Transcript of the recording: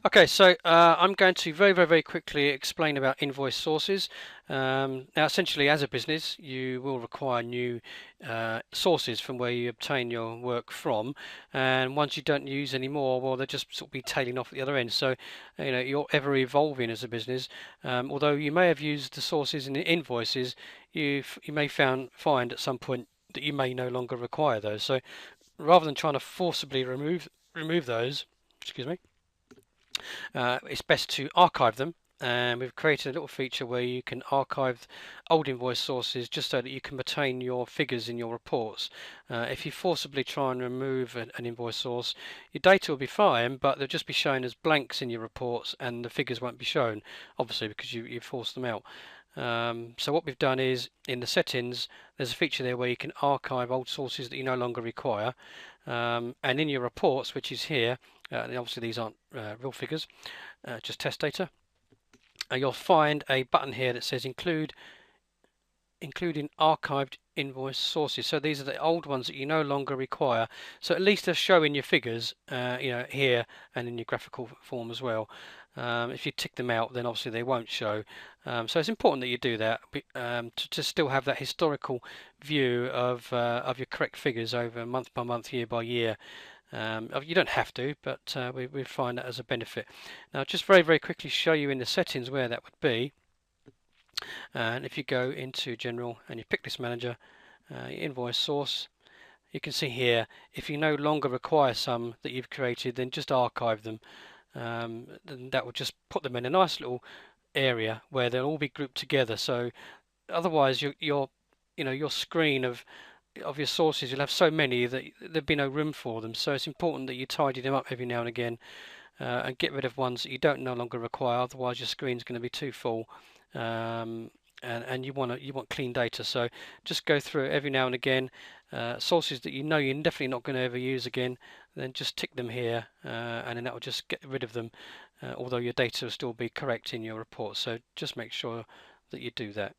Okay, so I'm going to very quickly explain about invoice sources. Now, essentially, as a business, you will require new sources from where you obtain your work from, and once you don't use anymore, well, they'll just sort of be tailing off at the other end. So, you're ever evolving as a business. Although you may have used the sources in the invoices, you may find at some point that you may no longer require those. So, rather than trying to forcibly remove those, excuse me, it's best to archive them. And we've created a little feature where you can archive old invoice sources just so that you can retain your figures in your reports. If you forcibly try and remove an invoice source, your data will be fine, but they'll just be shown as blanks in your reports and the figures won't be shown, obviously, because you forced them out. So what we've done is in the settings, there's a feature there where you can archive old sources that you no longer require. And in your reports, which is here, and obviously these aren't real figures, just test data. You'll find a button here that says including archived invoice sources. So these are the old ones that you no longer require. So at least they're showing your figures, here and in your graphical form as well. If you tick them out, then obviously they won't show. So it's important that you do that to still have that historical view of your correct figures over month by month, year by year. You don't have to, but we find that as a benefit. Now, just very quickly show you in the settings where that would be. And if you go into General and you pick this manager, your invoice source, you can see here, if you no longer require some that you've created, then just archive them. Then that will just put them in a nice little area where they'll all be grouped together. So otherwise, your screen of your sources, you'll have so many that there'd be no room for them. So it's important that you tidy them up every now and again and get rid of ones that you don't no longer require. Otherwise, your screen's going to be too full, and you want clean data. So just go through it every now and again. Sources that you know you're definitely not going to ever use again, then just tick them here, and then that will just get rid of them. Although your data will still be correct in your report. So just make sure that you do that.